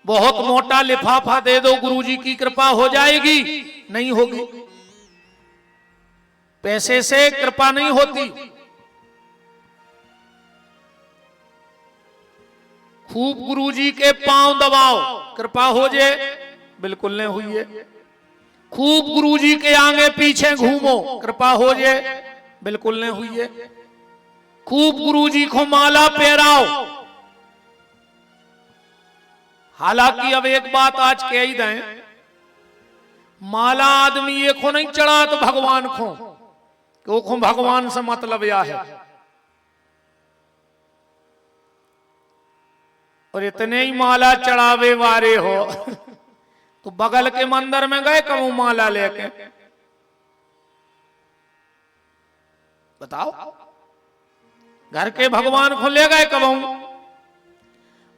बहुत मोटा लिफाफा दे दो गुरुजी की कृपा हो जाएगी, नहीं होगी। पैसे से कृपा नहीं होती। खूब गुरुजी के पांव दबाओ, कृपा हो जाए, बिल्कुल नहीं हुई है। खूब गुरुजी के आगे पीछे घूमो, कृपा हो जाए, बिल्कुल नहीं हुई है। खूब गुरुजी को माला पहराओ। हालांकि अब एक बात आज कह ही दें, माला आदमी ये को नहीं चढ़ा तो भगवान को भगवान से मतलब या है। और इतने ही माला चढ़ावे वारे हो तो बगल के मंदिर में गए कब माला लेके, बताओ। घर के भगवान को ले गए कब?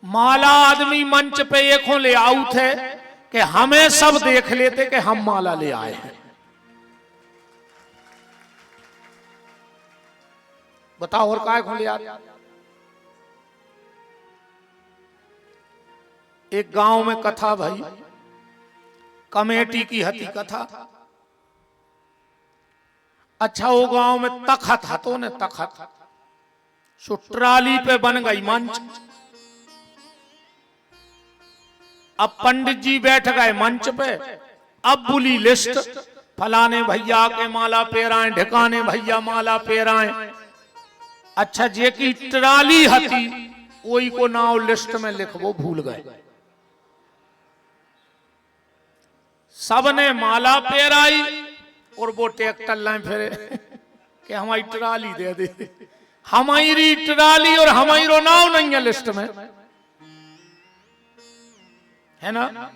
माला आदमी मंच पे ये को ले आऊ थे कि हमें सब देख लेते कि हम माला ले आए हैं। बताओ और काय को ले आए? एक गांव में कथा भाई, कमेटी की हती कथा। अच्छा वो गांव में तखत हतो ने, तखत सो ट्राली पे बन गई मंच। अब पंडित जी बैठ गए मंच पे, अब बुली लिस्ट, फलाने भैया के माला पेराएं, ढिकाने भैया माला पेराएं। अच्छा जे की ट्राली हती वही को नाव लिस्ट में लिखवो भूल गए। सबने माला पेराई और वो ट्रैक्टर लाए फिरे कि हमारी ट्राली दे दे। हमारी ट्राली और हमारी नाव नहीं है लिस्ट में, है ना?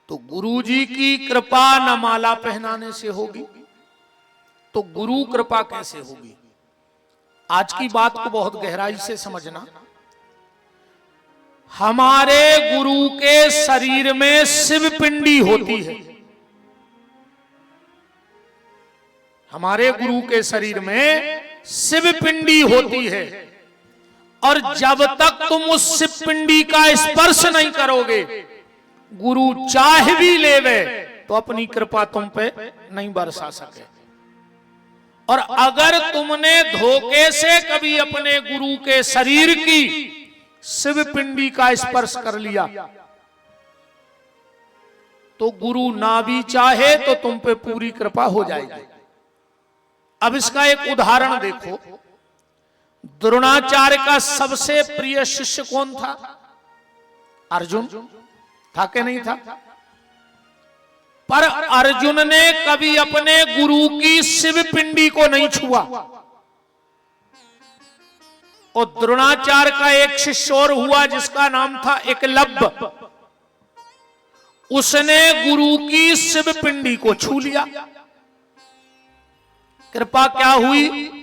तो गुरुजी की कृपा न माला पहनाने से होगी तो गुरु कृपा कैसे होगी? आज की बात को बहुत गहराई से समझना। हमारे गुरु के शरीर में शिव पिंडी होती है। हमारे गुरु के शरीर में शिव पिंडी होती है, और जब तक तुम उस शिव पिंडी का स्पर्श नहीं करोगे, गुरु चाहे भी लेवे तो अपनी कृपा तुम पे नहीं बरसा सके। और अगर तुमने धोखे से कभी अपने गुरु के शरीर की शिव पिंडी का स्पर्श कर लिया तो गुरु ना भी चाहे तो तुम पे पूरी कृपा हो जाएगी। अब इसका एक उदाहरण देखो। द्रोणाचार्य का सबसे प्रिय शिष्य कौन था? अर्जुन था कि नहीं था? पर अर्जुन ने कभी अपने गुरु की शिव पिंडी को नहीं छुआ। और द्रोणाचार्य का एक शिष्य और हुआ जिसका नाम था एकलव्य। उसने गुरु की शिव पिंडी को छू लिया। कृपा क्या हुई?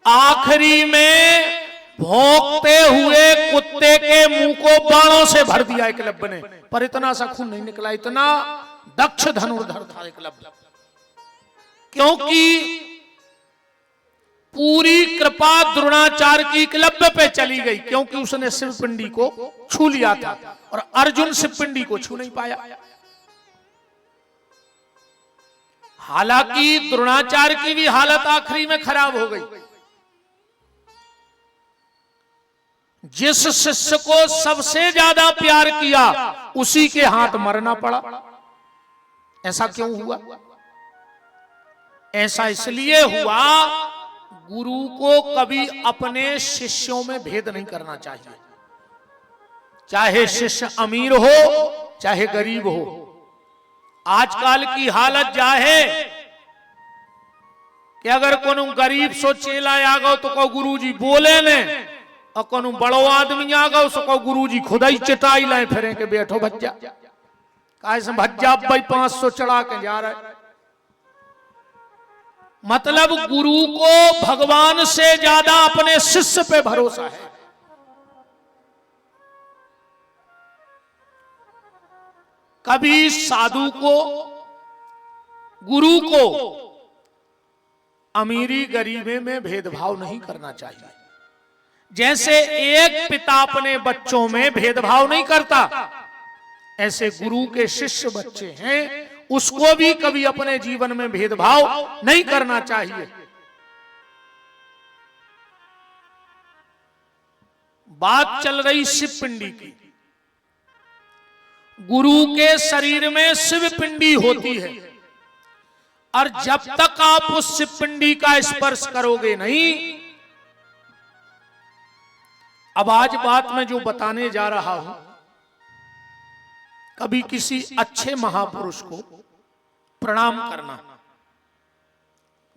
आखिरी में भौंकते हुए कुत्ते के मुंह को बाणों से भर दिया एकलव्य ने, पर इतना सा खून नहीं निकला। इतना दक्ष धनुर्धर था एकलव्य, क्योंकि पूरी कृपा द्रोणाचार्य की एकलव्य पे चली गई, क्योंकि उसने शिवपिंडी को छू लिया था और अर्जुन शिवपिंडी को छू नहीं पाया। हालांकि द्रोणाचार्य की भी हालत आखिरी में खराब हो गई। जिस शिष्य को सबसे ज्यादा प्यार किया उसी के हाथ मरना पड़ा। ऐसा क्यों हुआ? ऐसा इसलिए हुआ, गुरु को कभी अपने शिष्यों में भेद नहीं करना चाहिए। चाहे शिष्य अमीर हो चाहे गरीब हो। आजकल की हालत जा है कि अगर कोनो गरीब सो चेला आ गो तो कहो गुरुजी बोले ने, और कोनो बड़ो आदमी आ गो सो कहो गुरुजी खुद ही चिटाई लाए फिरे के बैठो भज्जा। कैसे भज्जा भाई 500 चढ़ा के जा रहा है। मतलब गुरु को भगवान से ज्यादा अपने शिष्य पे भरोसा है। कभी साधु को, गुरु को अमीरी गरीबी में भेदभाव नहीं करना चाहिए। जैसे एक पिता अपने बच्चों में भेदभाव नहीं करता, ऐसे गुरु के शिष्य बच्चे हैं, उसको भी कभी अपने जीवन में भेदभाव नहीं करना चाहिए। बात चल रही शिव पिंडी की। गुरु के शरीर में शिव पिंडी होती है, और जब तक आप उस शिव पिंडी का स्पर्श करोगे नहीं। अब आज बात में जो बताने जा रहा हूं, कभी किसी अच्छे महापुरुष को प्रणाम करना,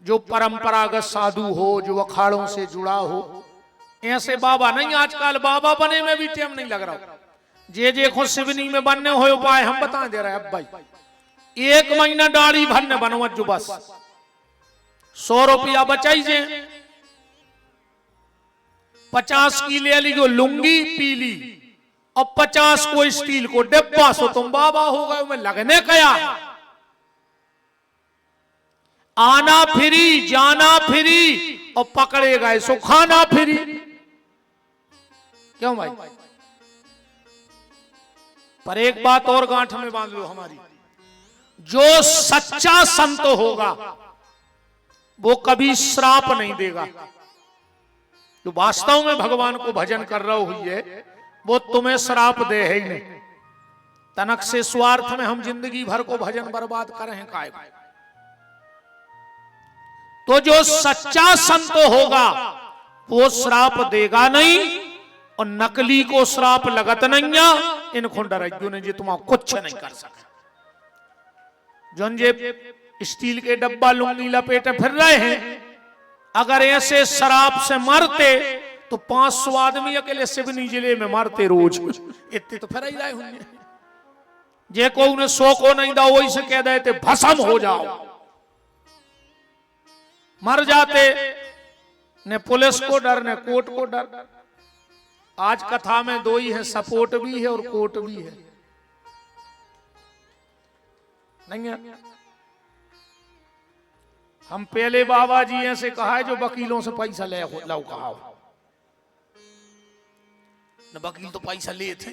जो परंपरागत साधु हो, जो अखाड़ों से जुड़ा हो। ऐसे बाबा नहीं, आजकल बाबा बने में भी टाइम नहीं लग रहा। जे देखो शिवनी में बनने हो उपाय हम बता दे रहे हैं। अब भाई 1 महीना दाढ़ी भरने बनवत जो बस 100 रुपया बचाइए, 50 की ले ली जो लुंगी पीली और 50 को स्टील को डिब्बा, सो तुम बाबा हो गए। में लगने कया, आना फ्री जाना फ्री और पकड़े गए सो खाना फ्री। क्यों भाई? पर एक बात और गांठ में बांध लो हमारी, जो सच्चा संत होगा वो कभी श्राप नहीं देगा। जो वास्तव में भगवान को भजन कर रहा हुई है वो तुम्हें श्राप दे ही नहीं। तनक से स्वार्थ में हम जिंदगी भर को भजन बर्बाद कर रहे हैं काय। तो जो सच्चा संत होगा वो श्राप देगा नहीं, और नकली को श्राप लगत नहीं। इन खुंडरज्जू ने जी तुम कुछ नहीं कर सके। जो जे स्टील के डब्बा लुंगी लपेटे फिर रहे हैं, अगर ऐसे शराब से मरते तो 500 आदमी अकेले सिवनी जिले में मरते रोज। इतने तो फिर ही रहे होंगे। जे को उन्हें 100 को नहीं दा वही से कह देते भस्म हो जाओ, मर जाते। ने पुलिस को डर, ने कोर्ट को डर। आज कथा में 2 ही है, सपोर्ट भी है और कोर्ट भी है। नहीं है? हम पहले बाबा जी ऐसे कहा है जो वकीलों से पैसा ले लो कहा। न वकील तो पैसा लिए थे।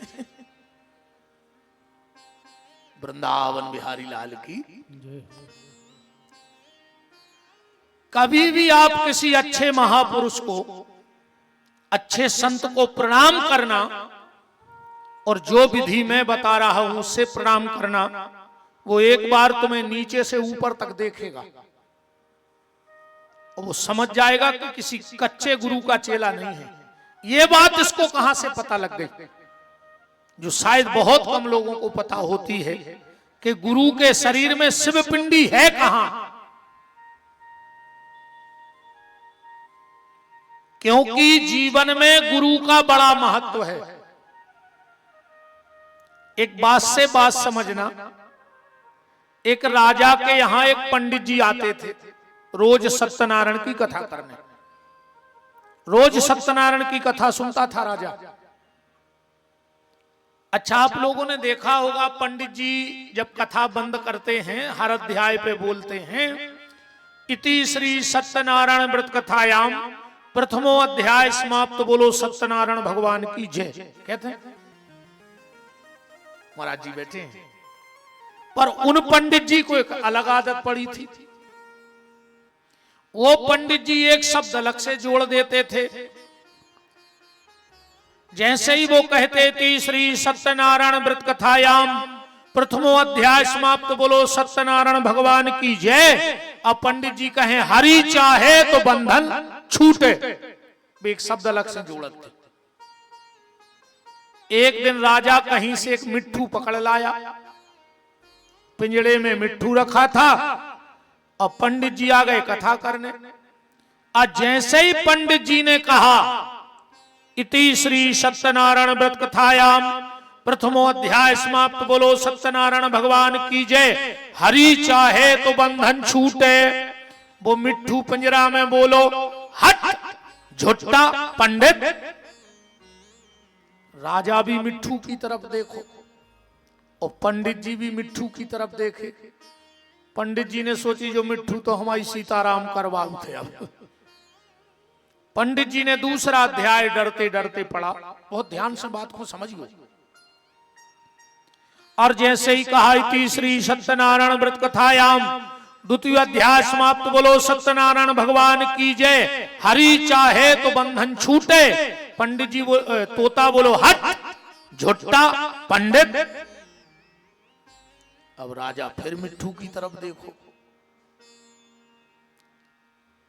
वृंदावन बिहारी लाल की। कभी भी आप किसी अच्छे महापुरुष को, अच्छे संत को प्रणाम करना, और जो विधि मैं बता रहा हूं उससे प्रणाम करना, वो एक बार तुम्हें नीचे से ऊपर तक देखेगा और वो समझ जाएगा कि किसी कच्चे गुरु का चेला नहीं है। ये बात इसको कहां से पता लग गई, जो शायद बहुत कम लोगों को पता होती है कि गुरु के शरीर में शिव पिंडी है कहां। क्योंकि जीवन में गुरु का बड़ा महत्व है। एक बात से बात समझना, एक राजा के यहां एक पंडित जी आते थे रोज सत्यनारायण की कथा करने। रोज सत्यनारायण की कथा सुनता था राजा। अच्छा, आप लोगों ने देखा होगा पंडित जी जब कथा बंद करते हैं हर अध्याय पे बोलते हैं, इति श्री सत्यनारायण व्रत कथायाम प्रथमो अध्याय समाप्त, बोलो सत्यनारायण भगवान की जय कहते हैं। महाराज जी बैठे हैं, पर उन पंडित जी को एक अलग आदत पड़ी थी। वो पंडित जी एक शब्द अलग से जोड़ देते थे। जैसे ही वो कहते थे श्री सत्यनारायण व्रत कथायाम प्रथमो अध्याय समाप्त, बोलो सत्यनारायण भगवान की जय, अब पंडित जी कहें हरि चाहे तो बंधन छूटे, एक शब्द अलग से जोड़ते। एक दिन राजा कहीं से एक मिट्ठू पकड़ लाया, पिंजड़े में मिट्ठू रखा था, और पंडित जी आ गए कथा करने। आज जैसे ही पंडित जी ने कहा इति श्री सत्यनारायण व्रत कथायाम प्रथमो अध्याय समाप्त, बोलो सत्यनारायण भगवान की जय, हरि चाहे तो बंधन छूटे, वो मिट्ठू पिंजरा में बोलो हट झुट्टा पंडित। राजा भी मिट्ठू की तरफ देखो और पंडित जी भी मिट्ठू की तरफ देखे। पंडित जी ने सोची जो मिट्ठू तो हमारी सीताराम करवाऊ थे। अब पंडित जी ने दूसरा अध्याय डरते डरते पढ़ा। बहुत ध्यान से बात को समझिए। और जैसे ही कहा तीसरी सत्यनारायण व्रत कथायाम द्वितीय अध्याय समाप्त। बोलो सत्यनारायण भगवान की जय। हरि चाहे तो बंधन छूटे। पंडित जी तोता बोलो हट झुट्टा पंडित। अब राजा फिर मिट्ठू की तरफ देखो।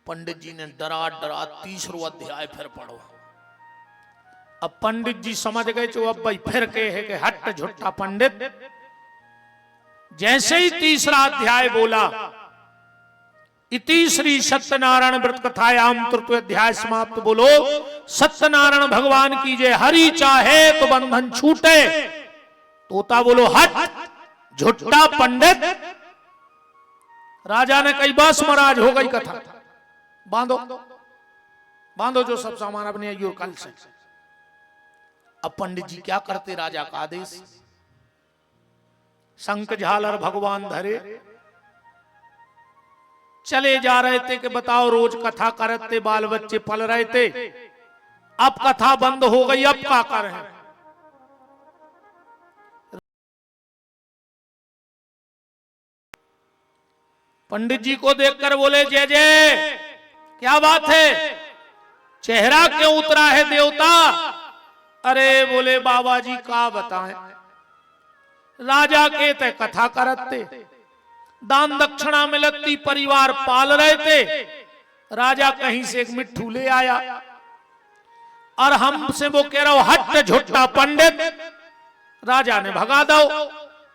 पंडित जी ने डरा डरा तीसरा अध्याय फिर पढ़ो। अब पंडित जी समझ गए जो अब भाई फिर कहे कि हट झुट्टा पंडित। जैसे ही तीसरा अध्याय बोला इति श्री सत्यनारायण व्रत कथायाम तृतीय अध्याय समाप्त। बोलो सत्यनारायण भगवान की जय। हरि चाहे तो बंधन छूटे। तोता बोलो हट झुट्टा पंडित। राजा ने कई बस महाराज हो गई कथा। बांधो बांधो जो सब सामान अपने आइयो कल से। अब पंडित जी क्या करते? राजा का आदेश। शंख झालर भगवान धरे चले जा रहे थे कि बताओ रोज कथा करते बाल बच्चे पल रहे थे। अब कथा बंद हो गई, अब क्या करें? पंडित जी को देखकर बोले जय जय, क्या बात है? चेहरा क्यों उतरा है देवता? अरे बोले बाबा जी का बताएं, राजा के ते कथा करते, दान दक्षिणा मिलती, परिवार पाल रहे थे। राजा कहीं से एक मिट्ठू ले आया और हमसे वो कह रहा हो हट झुट्टा पंडित। राजा ने भगा दो।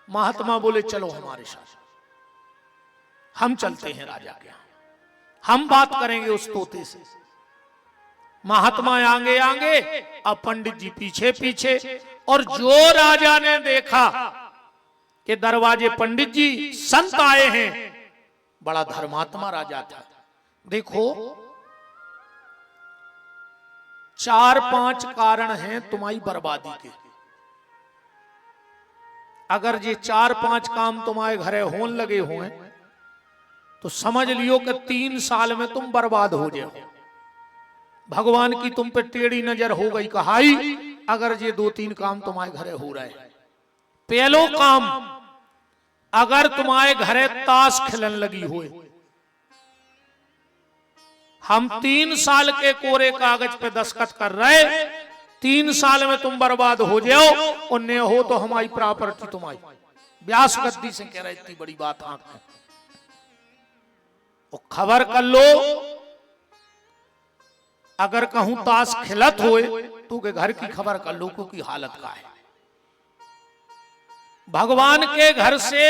महात्मा बोले चलो हमारे साथ, हम चलते हैं राजा के यहाँ, हम बात करेंगे उस तोते से। महात्मा आगे आगे, अब पंडित जी पीछे पीछे। और जो राजा ने देखा कि दरवाजे पंडित जी संत आए हैं, बड़ा धर्मात्मा राजा था। देखो 4-5 कारण हैं तुम्हारी बर्बादी के। अगर ये 4-5 काम तुम्हारे घरे होने लगे हुए तो समझ लियो कि 3 साल में तुम बर्बाद हो जाओ। भगवान की तुम पे टेढ़ी नजर हो गई कहाई अगर ये 2-3 काम तुम्हारे घरे हो रहे। पहलो काम, अगर तुम्हारे घरे ताश खेलन लगी हुए, हम 3 साल के कोरे कागज पे दस्तखत कर रहे, 3 साल में तुम बर्बाद हो जाओ और न हो तो हमारी प्रॉपर्टी तुम्हारी। व्यास गद्दी से कह रहे इतनी बड़ी बात आंख में। और खबर कर लो, अगर कहूं ताश खिलत होए तो के घर की खबर कर लो की हालत का है। भगवान के घर से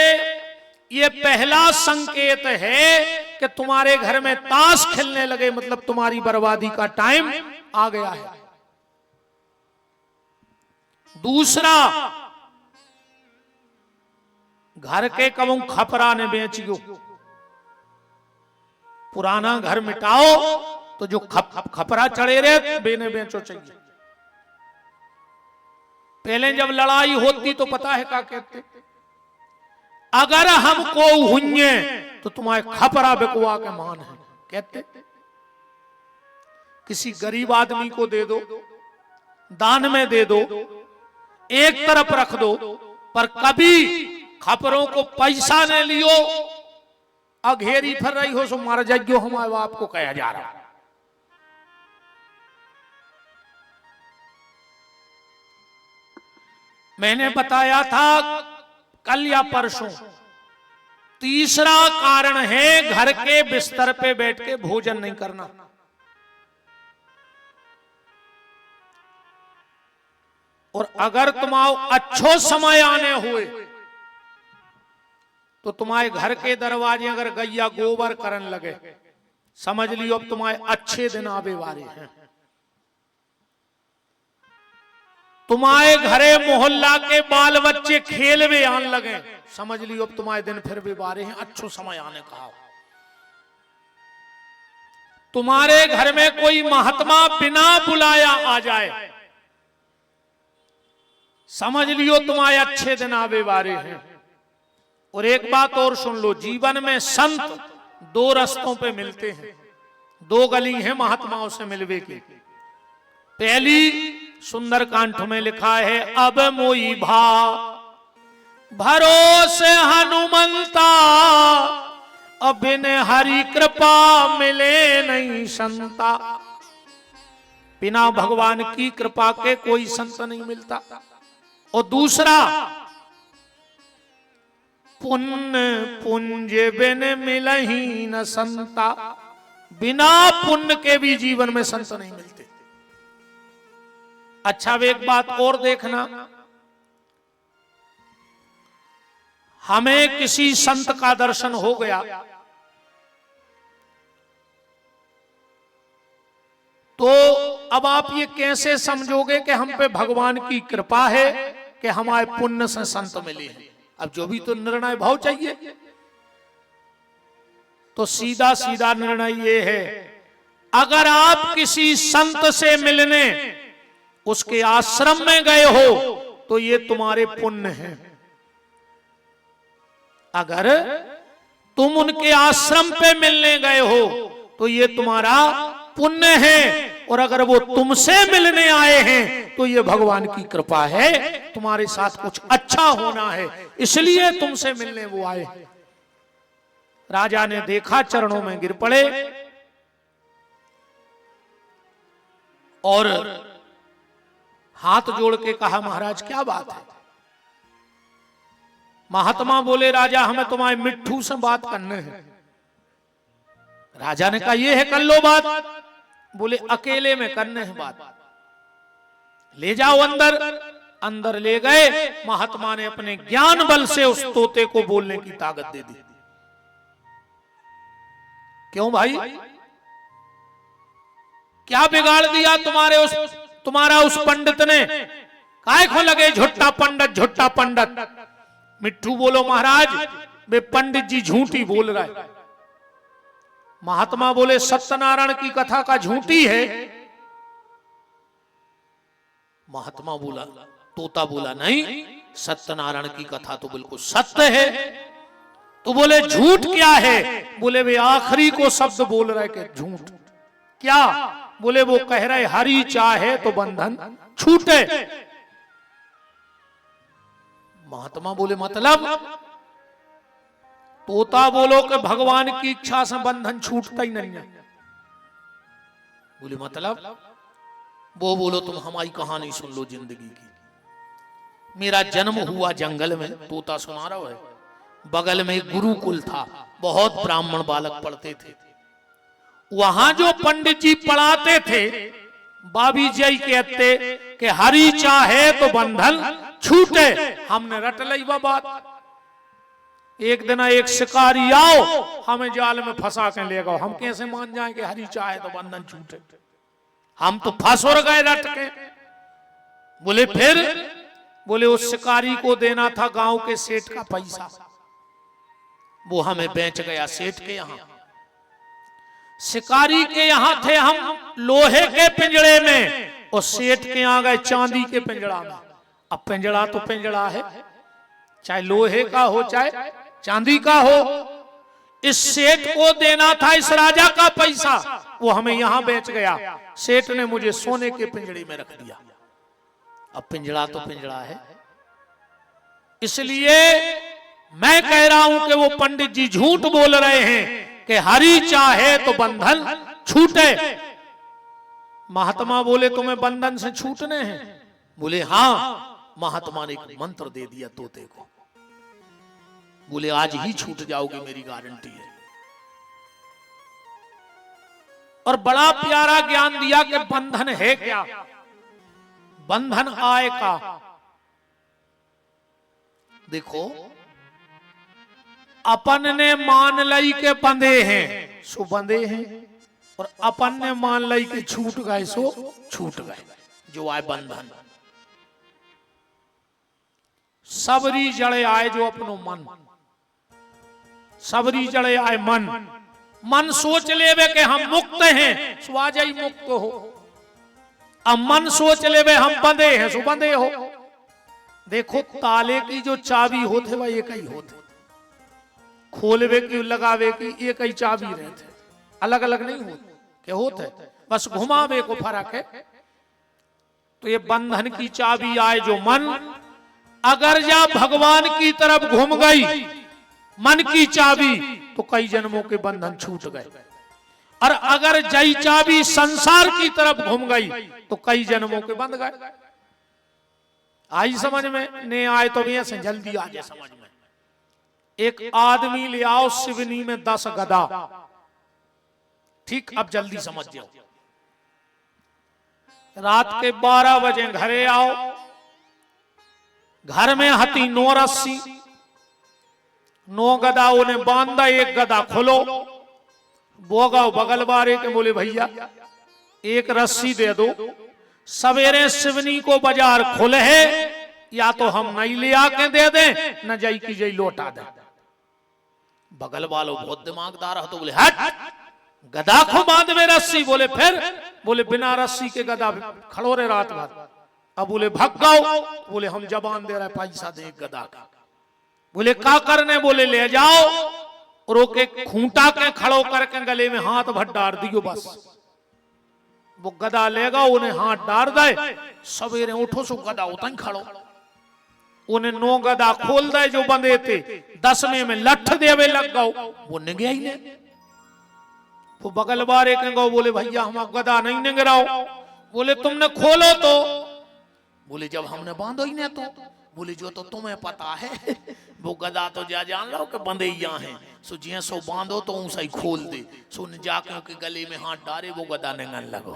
ये पहला संकेत है कि तुम्हारे घर में ताश खेलने लगे, मतलब तुम्हारी बर्बादी का टाइम आ गया है। दूसरा, घर के कबू खपरा ने बेचियो। पुराना घर मिटाओ तो जो खपरा चढ़े रहे बेने बेचो चाहिए। पहले जब लड़ाई होती तो पता है क्या कहते, अगर हमको हुए तो तुम्हारे खपरा बिकवा के मान है। कहते किसी गरीब आदमी को दे दो, दान में दे दो, एक तरफ रख दो, पर कभी खपरों को पैसा न लियो, अघेरी फिर रही हो सो मार जाइयो, हमारे बाप को कहा जा रहा। मैंने बताया था कल या परसों, तीसरा कारण है घर के बिस्तर पे बैठ के भोजन नहीं करना। और अगर तुम्हारा अच्छो समय आने हुए तो तुम्हारे घर के दरवाजे अगर गैया गोबर करन लगे, समझ लियो अब तुम्हारे अच्छे दिन आवे वाले हैं। तुम्हारे घरे मोहल्ला के बाल बच्चे खेल में आने लगे, समझ लियो अब तुम्हारे दिन फिर भी बारे हैं, अच्छो समय आने का। तुम्हारे घर में कोई महात्मा बिना बुलाया आ जाए, समझ लियो तुम्हारे अच्छे दिन आवे वाले हैं। और एक बात और सुन लो, जीवन में संत दो रास्तों पे मिलते हैं, दो गली हैं महात्माओं से मिलवे की। पहली सुंदरकांठ में लिखा है, अब मोई भा भरोसे हनुमंता, अब बिन हरि कृपा मिले नहीं संता। बिना भगवान की कृपा के कोई संत नहीं मिलता। और दूसरा, पुण्य पुंज बिन मिलही न संता, बिना पुण्य के भी जीवन में संत नहीं मिलते। अच्छा, वे एक बात और देखना, हमें किसी संत का दर्शन हो गया तो अब आप ये कैसे समझोगे कि हम पे भगवान की कृपा है कि हमारे पुण्य से संत मिले हैं? अब जो भी तो निर्णय भाव चाहिए। तो सीधा सीधा निर्णय ये है, अगर आप किसी संत से मिलने उसके आश्रम में गए हो तो ये तुम्हारे पुण्य हैं। अगर तुम उनके आश्रम पे मिलने गए हो तो ये तुम्हारा पुण्य है, और अगर वो तुमसे मिलने आए हैं तो ये भगवान की कृपा है, तुम्हारे साथ कुछ अच्छा होना है, इसलिए तुमसे मिलने वो आए। राजा ने देखा, चरणों में गिर पड़े और हाथ जोड़ के कहा, महाराज क्या बात है? महात्मा बोले, राजा हमें तुम्हारे मिट्ठू से बात करने हैं। राजा ने कहा, ये है, कर लो बात। बोले, अकेले में करने हैं बात, ले जाओ अंदर। अंदर ले गए, महात्मा ने अपने ज्ञान बल से उस तोते को बोलने की ताकत दे दी। क्यों भाई, क्या बिगाड़ दिया तुम्हारा उस पंडित ने? काय को लगे झुट्टा पंडित, झुट्टा पंडित। मिट्ठू बोलो, महाराज वे पंडित जी झूठी बोल रहा है। महात्मा बोले, सत्यनारायण की कथा का झूठी है। महात्मा बोला, तोता बोला, नहीं, सत्यनारायण की कथा तो बिल्कुल सत्य है। तो बोले, झूठ क्या है? बोले, वे आखिरी को शब्द बोल रहे कि झूठ। क्या? बोले, वो कह रहे हरि चाहे तो बंधन छूटे। महात्मा बोले, मतलब? तोता बोलो कि भगवान की इच्छा से बंधन छूटता ही नहीं है। बोले, मतलब? वो बोलो, तुम हमारी कहानी सुन लो जिंदगी की। मेरा जन्म हुआ जंगल में, तोता सुना रहा है। बगल में एक गुरुकुल था, बहुत ब्राह्मण बालक पढ़ते थे। वहां जो पंडित जी पढ़ाते थे, बाबी जी कहते कि हरि चाहे तो बंधन छूटे। हमने रट ली वह बात। एक दिन एक शिकारी आओ, हमें जाल में फंसा के ले गए। हम कैसे मान जाएं कि हरि चाहे तो बंधन छूटे? हम तो फंस और गए रट के। बोले, फिर? बोले, उस शिकारी को देना था गांव के सेठ का पैसा, वो हमें बेच गया सेठ के यहां। शिकारी के यहां थे हम लोहे के पिंजड़े में, और सेठ के यहां गए चांदी के पिंजड़ा में। अब पिंजड़ा तो पिंजड़ा है, चाहे लोहे का हो चाहे चांदी का हो। इस सेठ को देना था इस राजा का पैसा, वो हमें यहां बेच गया। सेठ ने मुझे सोने के पिंजड़े में रख दिया। अब पिंजड़ा तो पिंजड़ा है। इसलिए मैं कह रहा हूं कि वो पंडित जी झूठ बोल रहे हैं कि हरि चाहे तो बंधन छूटे। महात्मा बोले, तुम्हें बंधन से छूटने हैं? बोले, हाँ। महात्मा ने एक मंत्र दे दिया तोते को। बोले, आज ही छूट जाओगे, मेरी गारंटी है। और बड़ा प्यारा ज्ञान दिया कि बंधन है क्या, बंधन आय का। देखो, अपन ने मान लई के बंधे हैं सो बंधे हैं, और अपन ने मान लई के छूट गए सो छूट गए। जो आए बंधन, सबरी जड़े आए जो अपनो मन, सबरी जड़े आए मन। मन सोच लेवे कि हम मुक्त हैं, सो आज ही मुक्त हो। अब मन सोच लेवे हम बंधे हैं, सो बंधे हो। देखो, ताले की जो चाबी होते वह एक ही होते। खोलवे की लगावे की एक ही चाबी रहते, अलग अलग नहीं होते, क्या होते बस घुमावे को फर्क है। तो ये बंधन की चाबी आए जो मन, अगर जा भगवान की तरफ घूम गई मन की चाबी तो कई जन्मों के बंधन छूट गए, और अगर जई चाबी संसार की तरफ घूम गई तो कई जन्मों के बंध गए। आई समझ में? ने आए तो भी ऐसे जल्दी आ जाए समझ में। एक आदमी ले आओ शिवनी में 10 गदा, ठीक, अब जल्दी समझ जाओ। रात के 12 बजे घरे आओ, घर में हती 9 रस्सी, 9 गदा उन्हें बांधा, एक गदा खोलो, बोगाओ बगल बारे के, बोले भैया एक रस्सी दे दो, सवेरे शिवनी को बाजार खुले है, या तो हम नहीं ले आके दे दें न जाई की जाई लौटा दे। बगल वालों बहुत दिमागदार हो तो बोले हट, गदा को बांध में रस्सी, बोले फिर, बोले बिना रस्सी के गदा खड़ो रे रात भर। अब बोले भग गाओ, बोले हम जबान दे रहे पैसा दे एक गदा का। बोले क्या करने? बोले ले जाओ और ओके खूंटा के खड़ो करके गले में हाथ भर डाल दियो बस। वो गदा लेगा, उन्हें हाथ डाल दे, सवेरे उठो सो गदा उतना ही खड़ो, उन्हें 9 गदा खोल दे जो बंधे थे, 10वें में लठ देवे लग गओ, वो निगया ही नहीं। वो बगल बारे के गो, बोले भैया हम गदा नहीं निगराओ, बोले तुमने खोलो तो, बोले जब हमने बांधो ही नहीं तो, बोले जो तो तुम्हें पता है वो गदा तो जा जान लो कि बंधे यहाँ हैं, सो जिया सो बांधो तो ऊंसा ही खोल दे, सो जाके के गले में हाथ डाले वो गदा निगन लगो।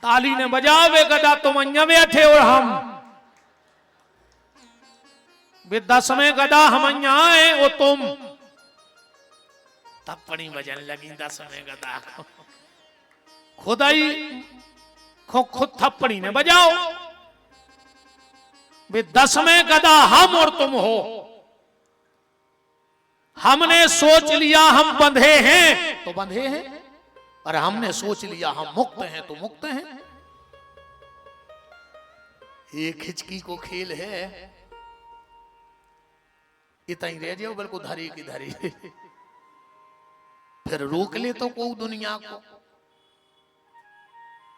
ताली ने बजावे गदा तुम अन्य बैठे और हम 10वें गदा हम अन्य आए वो तुम, थप्पड़ी बजन लगी 10वें गदा को, खुदाई खुद थप्पड़ी ने बजाओ, वे 10वें गदा हम और तुम हो। हमने सोच लिया हम बंधे हैं तो बंधे हैं, और हमने सोच लिया हम मुक्त हैं तो मुक्त हैं। ये खिचकी को खेल है, इतना ही रह जाओ बिल्कुल धरी की धरी, फिर रोक ले तो को दुनिया को।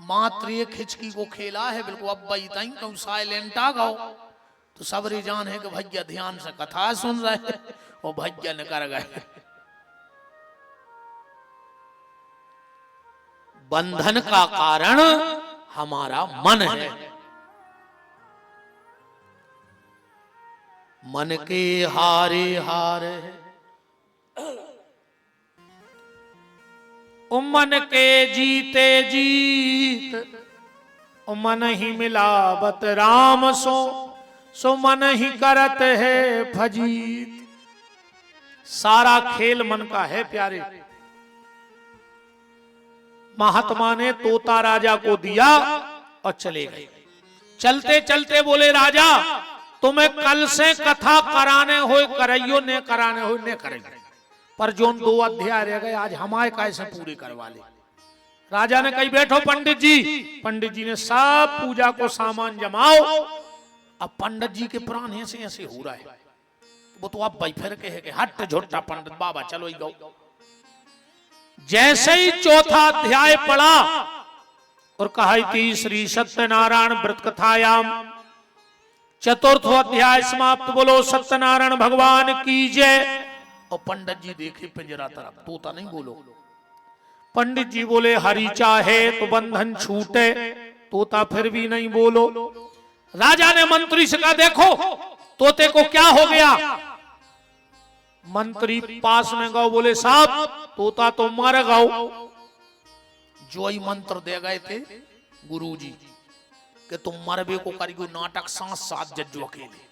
मात्र ये खिचकी को खेला है बिल्कुल, अब भाई ताई कहूं साइलेंट आ गओ तो सबरी जान है कि भैया ध्यान से कथा सुन रहे और भैया ने कर गए। बंधन का कारण हमारा मन है, मन के हारे हार है, मन के जीते जीत, मन ही मिलावत राम सो मन ही करत है फजीत। सारा खेल मन का है प्यारे। महात्मा ने तोता राजा को दिया और चले गए। चलते चलते बोले राजा तुम्हें कल से कथा कराने हो करइयो, ने कराने हो ने करेंगे, पर जोन 2 अध्याय रह गए आज हमारे कैसे पूरे करवा ले। राजा ने कही बैठो पंडित जी। पंडित जी ने सब पूजा को सामान जमाओ। अब पंडित जी के प्राण ऐसे ऐसे हो रहा है, वो तो अब भाई फिर के है कि हट झोटा पंडित बाबा चलो ही गो। जैसे ही 4था अध्याय पढ़ा और कहा थी श्री सत्यनारायण व्रत कथायाम 4th अध्याय समाप्त, बोलो सत्यनारायण भगवान की जय। और पंडित जी देखे पिंजरा तरफ, तोता नहीं बोलो। पंडित जी बोले हरि चाहे तो बंधन छूटे, तोता फिर भी नहीं बोलो। राजा ने मंत्री से कहा देखो तोते को क्या हो गया। मंत्री पास में गए, बोले साहब तोता तो मर गओ। जो ही मंत्र दे गए थे गुरुजी कि तुम मरबे को करियो नाटक 7 जज्जो अकेले,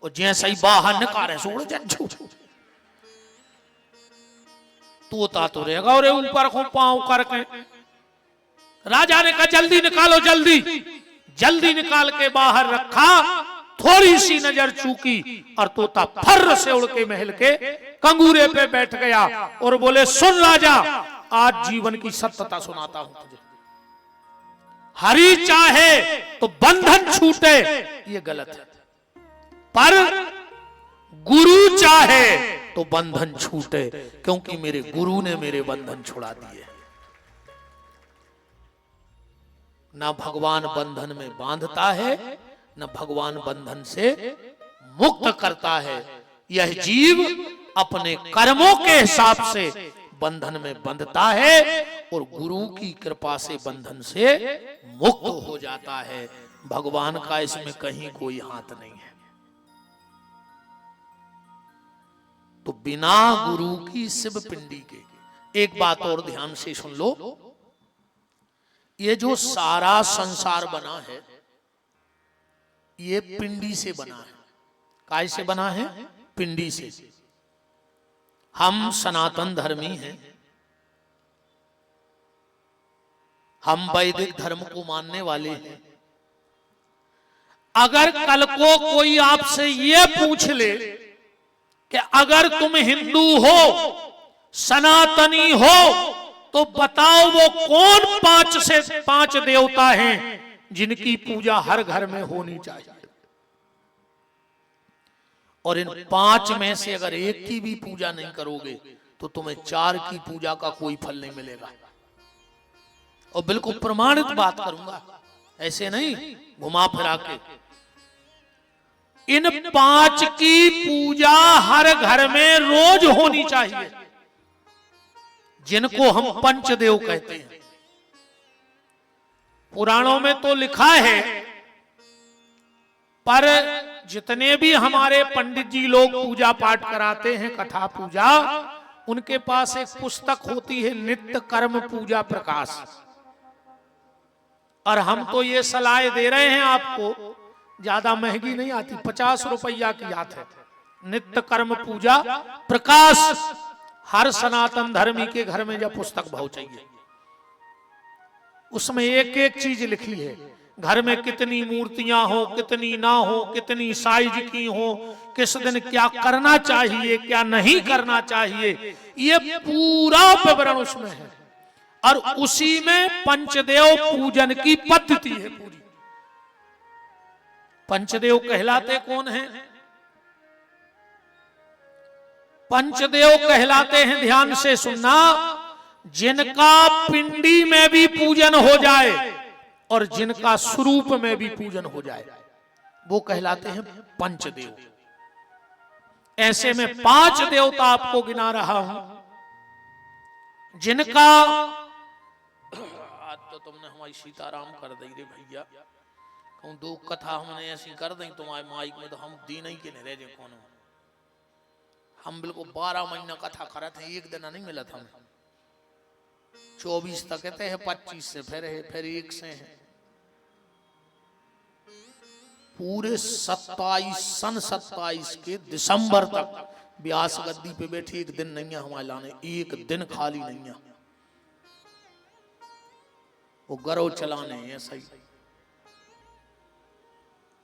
और जैसे ही बाहर निकाले सोड़ जज्जो तोता तो रहेगा और ऊपर को पांव करके। राजा ने कहा जल्दी निकालो, जल्दी जल्दी निकाल के बाहर रखा। थोड़ी सी नजर चूकी और तोता फर्र से उड़ के महल के कंगूरे पे बैठ गया और बोले सुन राजा, आज जीवन की सत्यता सुनाता हूं तुझे। हरि चाहे तो बंधन छूटे ये गलत है, पर गुरु चाहे तो बंधन छूटे, क्योंकि मेरे गुरु ने मेरे बंधन छुड़ा दिए। ना भगवान बंधन में बांधता है, न भगवान बंधन से मुक्त करता है। यह जीव अपने कर्मों के हिसाब से बंधन में बंधता है और गुरु की कृपा से बंधन से मुक्त हो जाता है। भगवान का इसमें कहीं कोई हाथ नहीं है। तो बिना गुरु की शिव पिंडी के, एक बात और ध्यान से सुन लो, ये जो सारा संसार बना है ये पिंडी से बना है। काय से बना है? पिंडी से। हम सनातन धर्मी हैं, हम वैदिक धर्म को मानने वाले हैं। अगर कल को कोई आपसे ये पूछ ले कि अगर तुम हिंदू हो, सनातनी हो, तो बताओ वो कौन 5 से 5 देवता हैं जिनकी पूजा हर घर में होनी चाहिए, और इन 5 में से अगर एक की भी पूजा नहीं करोगे तो तुम्हें 4 की पूजा का कोई फल नहीं मिलेगा। और बिल्कुल प्रमाणित बात करूंगा, ऐसे नहीं घुमा फिरा के। इन 5 की पूजा हर घर में रोज होनी चाहिए, जिनको हम पंचदेव कहते हैं। पुराणों में तो लिखा है, पर जितने भी हमारे पंडित जी लोग पूजा पाठ कराते हैं, कथा पूजा, उनके पास एक पुस्तक होती है, नित्य कर्म पूजा प्रकाश। और हम तो ये सलाह दे रहे हैं आपको, ज्यादा महंगी नहीं आती, 50 रुपया की आती है। नित्य कर्म पूजा प्रकाश हर सनातन धर्मी के घर में जब पुस्तक भाव चाहिए, उसमें एक एक चीज लिखी है। घर में कितनी मूर्तियां हो, कितनी ना हो, कितनी साइज की हो, किस दिन क्या करना चाहिए, क्या नहीं करना चाहिए, ये पूरा विवरण उसमें है। और उसी में पंचदेव पूजन की पद्धति है पूरी। पंचदेव कहलाते कौन हैं? पंचदेव कहलाते हैं, ध्यान से सुनना, जिनका पिंडी में भी पूजन हो जाए और जिनका स्वरूप में भी पूजन हो जाए, वो कहलाते हैं पंचदेव। ऐसे में 5 देवता आपको गिना रहा हूं, जिनका आज तो तुमने हमारी सीताराम कर दी रे भैया, कहूं 2 कथा हमने ऐसी कर दी तुम्हारे माइक में, तो हम दिन ही के नहीं रह जाए। कौन हम बिल्कुल 12 महीना कथा करे थे, एक दिन नहीं मिला था। 24 तक कहते हैं, 25 से फिर 1 से है, पूरे 27 के दिसंबर तक व्यास गद्दी पे बैठी एक दिन नहीं है हमारे लाने, एक दिन खाली नहीं है। वो गरौ चलाने ऐसा ही,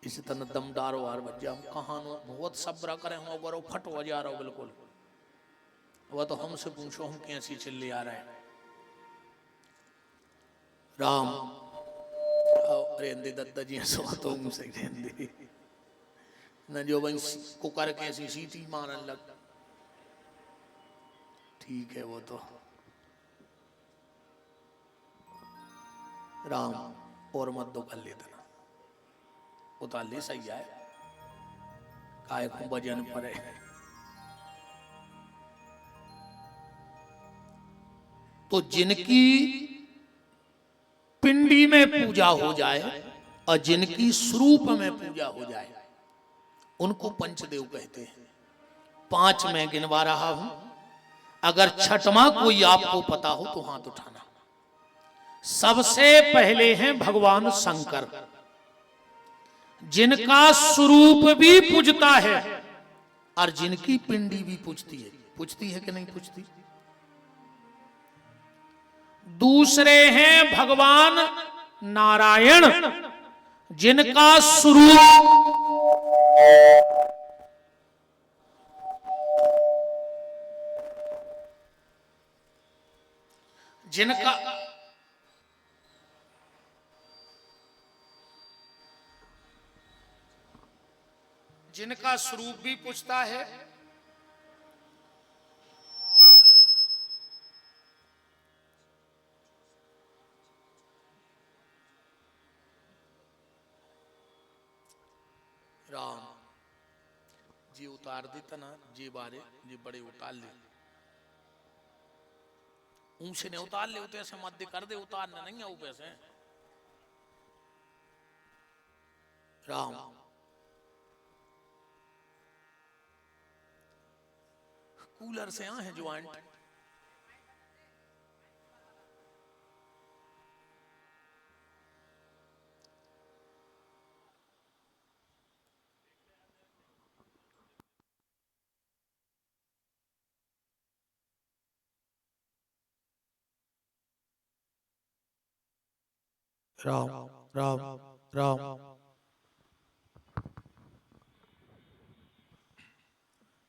इसी तरह दमदार वार बच्चा कहां बहुत सब्र करे, हम गरौ फट हो जा रहा हो बिल्कुल। वह तो हमसे पूछो हम कैसी चिल्ली आ रहे हैं। राम रेंदे दत्ता जी सो तो मुझसे रेंदे न, जो बन कुकर कैसी सीटी मारने लग, ठीक है वो तो राम और मत दो कर लेता ना, उतार ले सही है, काय को वजन पड़े। तो जिनकी पिंडी में पूजा हो जाए और जिनकी स्वरूप में पूजा हो जाए, उनको पंचदेव कहते हैं। 5 में गिनवा रहा हूं, अगर छठवां कोई आपको पता हो तो हाथ उठाना। सबसे पहले हैं भगवान शंकर, जिनका स्वरूप भी पूजता है और जिनकी पिंडी भी पूजती है। पूजती है कि नहीं पूजती? दूसरे हैं भगवान नारायण, जिनका स्वरूप जिनका जिनका स्वरूप भी पूछता है, राम जी उतार देता ना जी बारे जी बड़े उतार ले, ऊंचे ने उतार ले, उते ऐसे मध्य कर दे, उतारना नहीं है ऊपर से। राम कूलर से आ है ज्वाइंट, राम राम राम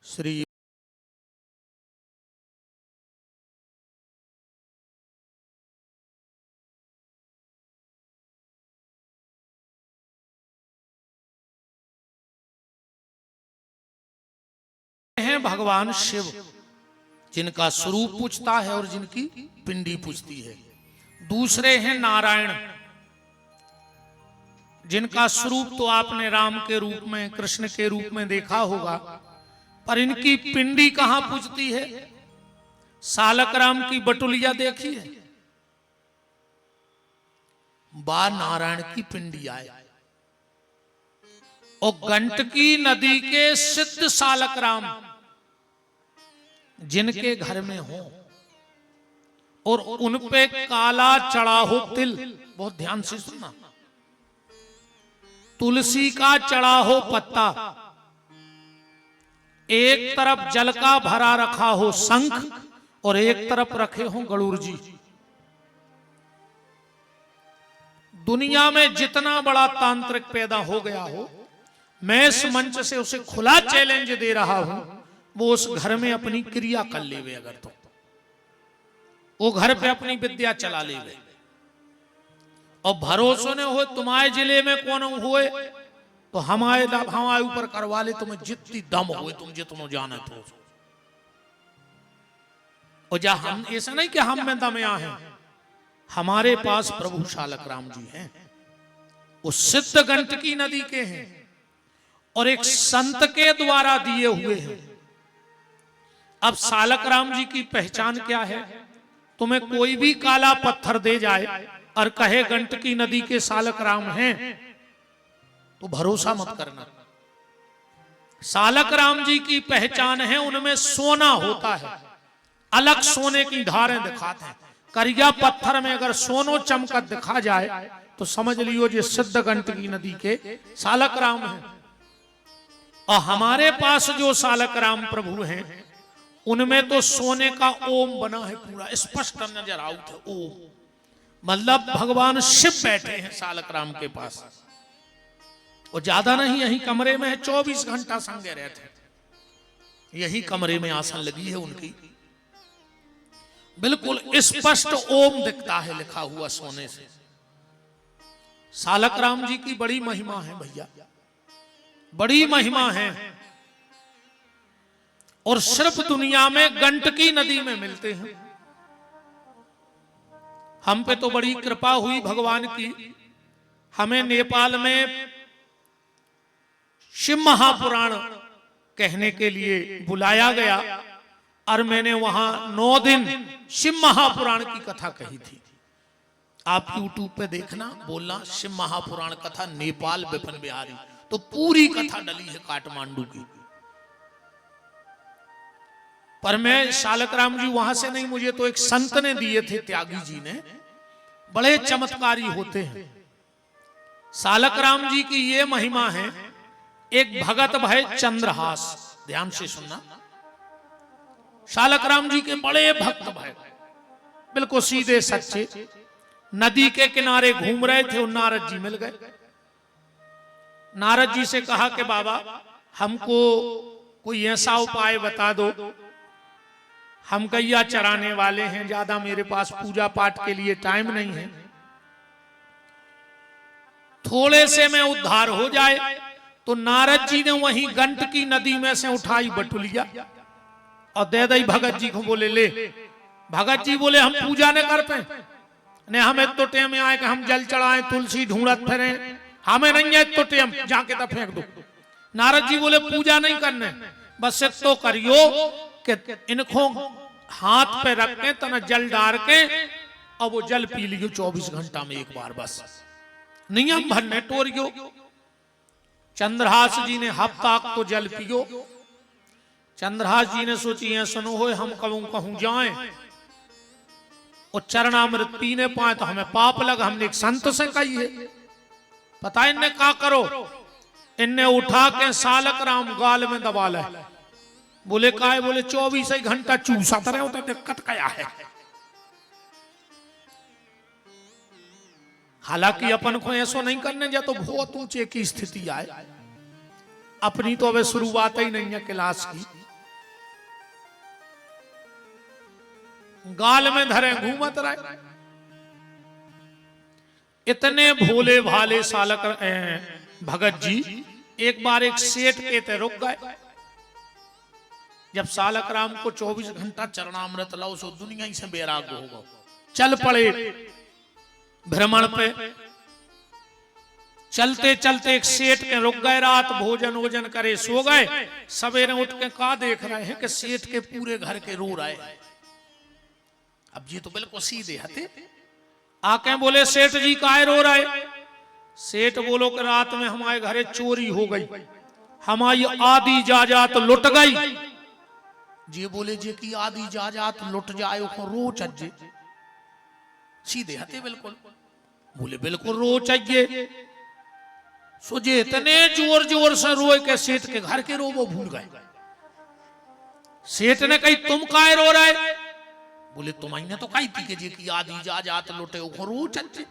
श्री हैं भगवान शिव, जिनका स्वरूप पूछता है और जिनकी पिंडी पूछती है। दूसरे हैं नारायण, जिनका स्वरूप तो आपने राम के रूप में, कृष्ण के रूप में देखा होगा, पर इनकी पिंडी कहां पूछती है? सालक राम की बटुलिया देखी है? बा नारायण की पिंडी आए और गंडकी नदी के सिद्ध सालक राम जिनके घर में हो और उन पे काला चढ़ा हो तिल, बहुत ध्यान से सुनना, तुलसी का चढ़ा हो पत्ता, एक तरफ जल का भरा रखा हो शंख और एक तरफ रखे हो गरुड़ जी। दुनिया में जितना बड़ा तांत्रिक पैदा हो गया हो, मैं इस मंच से उसे खुला चैलेंज दे रहा हूं, वो उस घर में अपनी क्रिया कर लेवे, अगर तो वो घर पे अपनी विद्या चला लेवे। और भरोसा न हो तुम्हारे जिले में कौन हुए तो हमारे ऊपर करवा ले, तुम्हें जितनी दम हुए तुम जितना जाना तो। और जा हम ऐसा नहीं कि हम में दम यहाँ हैं, हमारे पास प्रभु सालक राम जी हैं, वो सिद्ध गंडकी नदी के हैं और एक संत के द्वारा दिए हुए हैं। अब सालक राम जी की पहचान क्या है? तुम्हें कोई भी काला पत्थर दे जाए और कहे गंडकी नदी के सालक राम हैं, तो भरोसा मत करना। सालक राम जी की पहचान है, उनमें सोना होता है, अलग सोने की धारें दिखाते हैं। करिया पत्थर में अगर सोनो चमकत दिखा जाए तो समझ लियो ये सिद्ध गंडकी नदी के सालक राम हैं। और हमारे पास जो सालक राम प्रभु हैं, उनमें तो सोने का ओम बना है, पूरा स्पष्ट नजर आउट है ओम, मतलब भगवान शिव बैठे हैं सालक राम के पास। और ज्यादा नहीं, यही कमरे में है, 24 घंटा संगे रहते, यही कमरे में आसन लगी है उनकी, बिल्कुल स्पष्ट ओम दिखता है लिखा हुआ सोने से। सालक राम जी की बड़ी महिमा है भैया, बड़ी महिमा है, और सिर्फ दुनिया में गंडकी नदी में मिलते हैं। हम पे तो बड़ी कृपा हुई भगवान की, हमें नेपाल में शिव महापुराण कहने के लिए बुलाया गया और मैंने वहां 9 दिन शिव महापुराण की कथा कही थी। आप YouTube पे देखना, बोलना शिव महापुराण कथा नेपाल विपिन बिहारी, तो पूरी कथा डली है काठमांडू की। पर मैं सालक राम जी वहां से नहीं, मुझे तो एक संत ने दिए थे, त्यागी जी ने, बड़े चमत्कारी होते हैं। सालक राम जी की ये महिमा है, एक भगत भय चंद्रहास, ध्यान से सुनना, सालक राम जी के बड़े भक्त भय, बिल्कुल सीधे सच्चे, नदी के किनारे घूम रहे थे और नारद जी मिल गए। नारद जी से कहा कि बाबा हमको कोई ऐसा उपाय बता दो, हम गैया चराने वाले हैं, ज्यादा मेरे पास पूजा पाठ के लिए टाइम नहीं है, थोड़े से में उद्धार हो जाए तो नारद जी ने वहीं गंडकी नदी में से उठाई बटुलिया और दे दई भगत जी को। बोले ले। भगत जी बोले हम पूजा ने कर पे ने, हमें तो टेम आए कि हम जल चढ़ाएं, तुलसी ढूंढत फिरे, हमें नहीं है तो टेम, जाके तो फेंक दो। नारद जी बोले पूजा नहीं करने, बस एक तो करियो कि इनको हाथ पे रख के तना जल डाल के और वो जल पी लियो 24 घंटा में एक बार, बस नियम भरने टोरियो। चंद्रहास जी ने हफ्ता तो जल पियो। चंद्रहास जी ने सोची है सुनो हो हम कहूं जाएं और चरणामृत पीने पाए तो हमें पाप लगा, हमने एक संत से कही है। पता इनने क्या करो, इनने उठा के सालक राम गाल में दबा ले। बोले काय? बोले 24 घंटा चूसा तरह होता, दिक्कत क्या है। हालांकि अपन को ऐसा नहीं करने जा तो बहुत ऊंचे की स्थिति आए। अपनी तो अबे शुरुआत ही नहीं है क्लास की। गाल में धरे घूमत रहे। इतने भोले भाले सालक भगत जी एक बार एक सेठ के ते रुक गए। जब सालक राम को 24 घंटा चरणामृत लाओ सो दुनिया ही से बैराग हो गो। चल पड़े भ्रमण पे। चलते चलते एक सेठ के रुक गए, रात भोजन वोजन करे सो गए। सवेरे उठ के का देख रहे हैं कि सेठ के पूरे घर के रो रहे। अब ये तो बिल्कुल सीधे हते। आके बोले सेठ जी काहे रो रहे? सेठ बोलो कि रात में हमारे घरे चोरी हो गई, हमारी आधी जायदाद लुट गई। जी बोले जे की आधी जायदाद लुट जाए रो चाहिए। सीधे हते बिल्कुल। बोले बिल्कुल रो चाहिए। सोचे इतने जोर जोर से रोए के सेठ के घर के रो वो भूल गए। सेठ ने कही तुम काहे रो रहे? बोले तुम्हारी तो कही थी कि जे की आधी जायदाद लुटे रो चाहिए।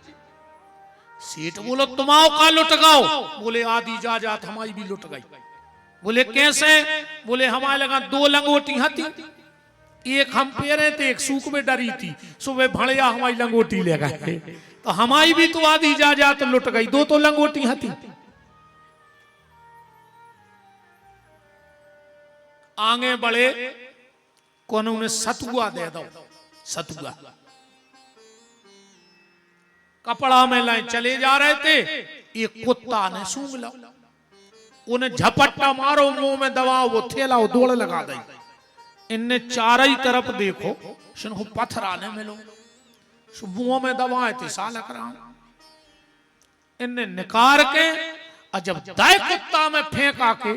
सेठ बोलो तुम्हाओ का लुट गाओ? बोले आधी जायदाद हमारी भी लुट गई। बोले कैसे? बोले हमारे लगा 2 लंगोटी हती, एक हम पेरे थे, एक सूख में डरी थी। सुबह भड़िया हमारी लंगोटी ले गए तो हमारी भी तो आधी जायदाद लुट गई। 2 तो लंगोटी हती। आगे बढ़े कौन उन्हें सतुआ दे दो। सतुआ कपड़ा में लाए चले जा रहे थे, एक कुत्ता ने सूंघ लो। उन्हें झपट्टा मारो, मुंह में दबाओ, वो थेला वो दौड़ लगा दी। इनने चारों ही तरफ देखो सुनो पत्थर आने मिलो। मुंह में दबाए थे सालक राम। इनने निकार के और जब दाए कुत्ता में फेंक आके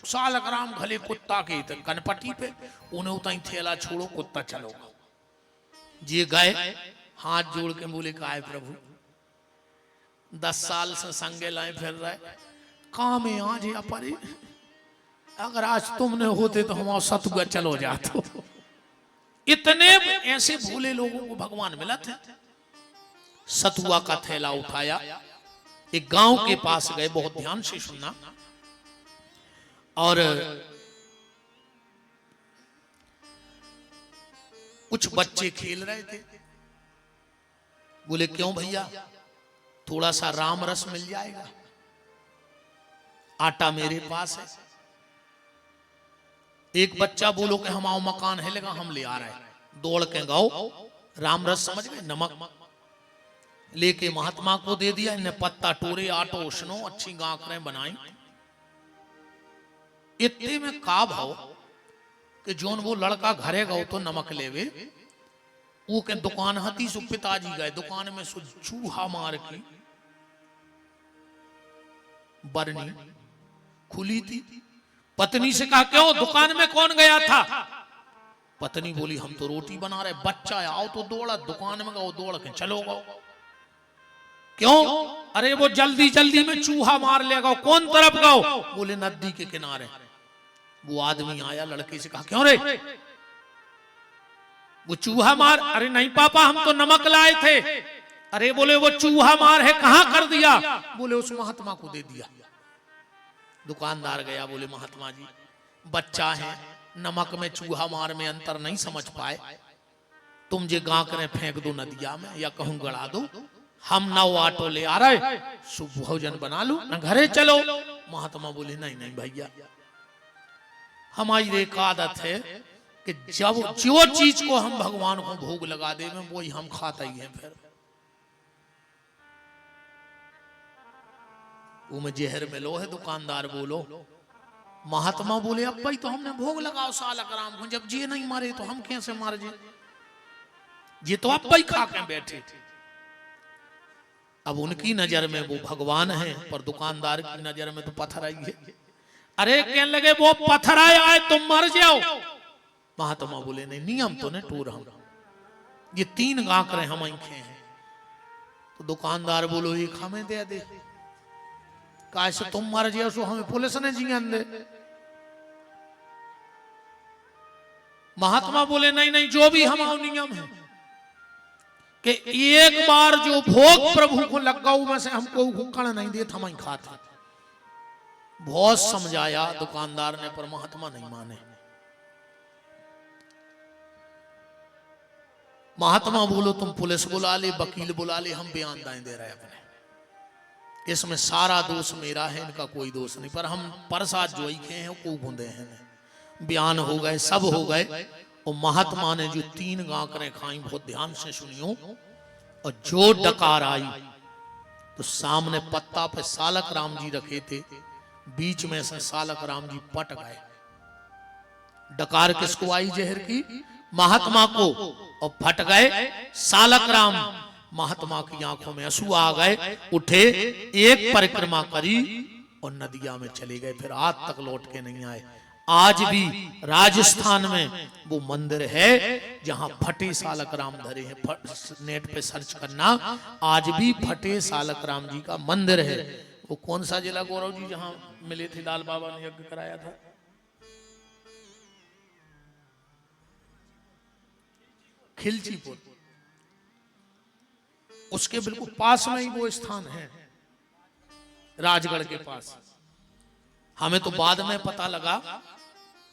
सालक राम घले कुत्ता के कनपट्टी पे उन्हें उताई थेला छोड़ो कुत्ता चलो। जे गए हाथ जोड़ के बोले काहे प्रभु 10 साल से संगे लाए फिर रहे काम है आज या परे, अगर आज तुमने होते तो हमारा सतुआ चलो जाते। इतने ऐसे भोले लोगों को भगवान मिला था। सतुआ का थैला उठाया, एक गांव के पास गए, बहुत ध्यान से सुनना। और कुछ बच्चे खेल रहे थे। बोले क्यों भैया, थोड़ा सा राम रस मिल जाएगा? आटा मेरे पास है। एक बच्चा बोलो कि हमारा मकान है लगा, हम ले आ रहे हैं। दौड़ के गाओ राम रस, समझ गए? नमक लेके महात्मा को दे दिया। इन्हें पत्ता टोरे, आटो उसनो, अच्छी गांकरें बनाई। इतने में का भाव कि जोन वो लड़का घरे गो तो नमक लेवे, वो के दुकान हती सो पिताजी गए दुकान में सो चूहा मार की बरनी खुली थी। पत्नी से कहा क्यों दुकान में कौन गया था? पत्नी बोली हम तो रोटी बना रहे। बच्चा आओ तो दौड़ा दुकान में गो, दौड़ के चलो गो। क्यों? अरे वो जल्दी जल्दी में चूहा मार लेगा। कौन तरफ गो? बोले नदी के किनारे। वो आदमी आया, लड़के से कहा क्यों रे? वो चूहा मार। अरे नहीं पापा हम तो नमक लाए थे। अरे बोले वो चूहा मार है, कहां कर दिया? बोले उस महात्मा को दे दिया। दुकानदार गया, बोले महात्मा जी बच्चा है, नमक में चूहा मार में अंतर नहीं समझ पाए, तुम जे गांकरे फेंक दो नदिया में या कहूं गड़ा दो, हम ना वो ऑटो ले आ रहे, शुभ भोजन बना लो न घरे चलो। महात्मा बोले नहीं नहीं भैया, हमारी एक आदत है कि जब जो चीज को हम भगवान को भोग लगा दे में वही हम खाता ही हैं। फिर वो में जहर मिलो है, दुकानदार बोलो। महात्मा बोले अब भाई तो हमने भोग लगाओ सालक राम को, जब जी नहीं मारे तो हम कैसे मार जे, ये तो अब भाई खा के बैठे थे। अब उनकी नजर में वो भगवान है, पर दुकानदार की नजर में तो पत्थर आई है। अरे कहने लगे वो पत्थर आए तुम मर जाओ। महात्मा बोले नहीं, नियम तो नहीं टूर हम, ये 3 गांकरे हम आंखें हैं। तो दुकानदार बोलो एक हमें दे दे, कैसे तुम मर जाओ सो हमें पुलिस ने जीवन दे। महात्मा बोले नहीं नहीं, जो भी हमारा नियम है कि एक बार जो भोग प्रभु को लगाऊ में से हमको हुक्कड़ नहीं दे, हम ही खाते। बहुत समझाया दुकानदार ने, पर महात्मा नहीं माने। महात्मा बोलो तुम पुलिस बुला ले, वकील बुला ले, हम बयान दाएं दे रहे अपने, इसमें सारा दोष मेरा है, इनका कोई दोष नहीं। पर हम प्रसाद जो ही के हैं को गूंदे हैं। बयान हो गए, सब हो गए। और महात्मा ने जो 3 गांकरें खाई, बहुत ध्यान से सुनियो, और जो डकार आई तो सामने पत्ता पे सालक राम जी रखे थे, बीच में से सालक राम जी पट गए। डकार किसको आई? जहर की, महात्मा को, और फट गए सालक राम। महात्मा की आंखों में आंसू आ गए, उठे, एक परिक्रमा करी और नदिया में चले गए। फिर आज तक लौट के नहीं आए। आज भी राजस्थान में वो मंदिर है जहां फटे सालक राम धरे हैं। नेट पे सर्च करना, आज भी फटे सालक राम जी का मंदिर है। वो कौन सा जिला गौरव जी जहां मिले थे, लाल बाबा ने यज्ञ कराया था? खिलचीपुर, उसके बिल्कुल पास में ही वो स्थान है, राजगढ़ के पास। हमें तो बाद में पता लगा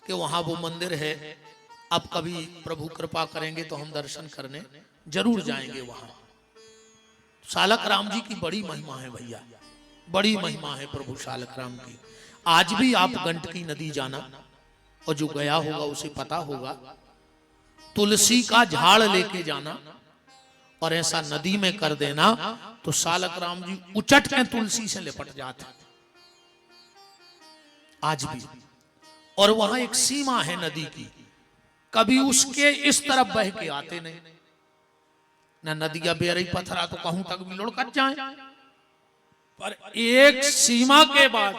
कि वहां वो मंदिर है। अब कभी प्रभु कृपा करेंगे तो हम दर्शन करने जरूर जाएंगे वहां। सालक राम जी की बड़ी महिमा है भैया, बड़ी महिमा है प्रभु सालक राम की। आज भी आप गंडकी नदी जाना, और जो गया होगा उसे पता होगा, तुलसी का झाड़ लेके जाना और ऐसा नदी में कर देना तो सालक राम जी उचट के तुलसी से लिपट जाते आज भी। और वहां एक सीमा है नदी की, कभी उसके इस तरफ बह के आते नहीं, न नदियां बेरई पत्थरा तो कहूं तक भी लुढ़क जाए। पर एक सीमा के बाद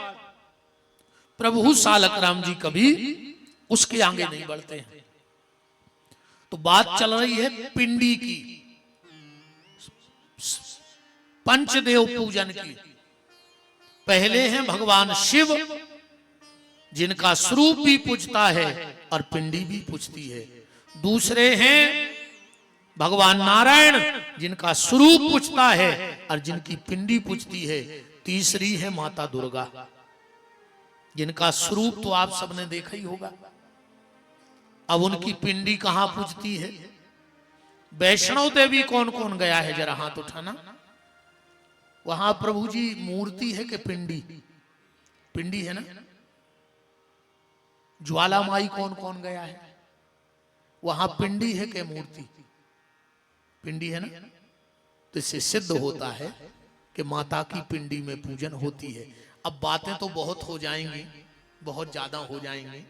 प्रभु सालक राम जी कभी उसके आगे नहीं बढ़ते हैं। तो बात चल रही है पिंडी की, पंचदेव पूजन की। पहले हैं भगवान शिव, जिनका स्वरूप भी पूजता है और पिंडी भी पूजती है। दूसरे हैं भगवान नारायण, जिनका स्वरूप पूजता है और जिनकी पिंडी पूजती है। तीसरी है माता दुर्गा, जिनका स्वरूप तो आप सबने देखा ही होगा। अब उनकी पिंडी कहां पूजती है? वैष्णव देवी कौन कौन गया है, जरा हाथ उठाना। वहां प्रभु जी मूर्ति है कि पिंडी? पिंडी है ना। ज्वाला माई कौन कौन गया है? वहां पिंडी है कि मूर्ति? पिंडी है ना। तो इससे सिद्ध होता है कि माता की पिंडी में पूजन होती है। अब बातें तो बहुत हो जाएंगी, बहुत ज्यादा हो जाएंगी।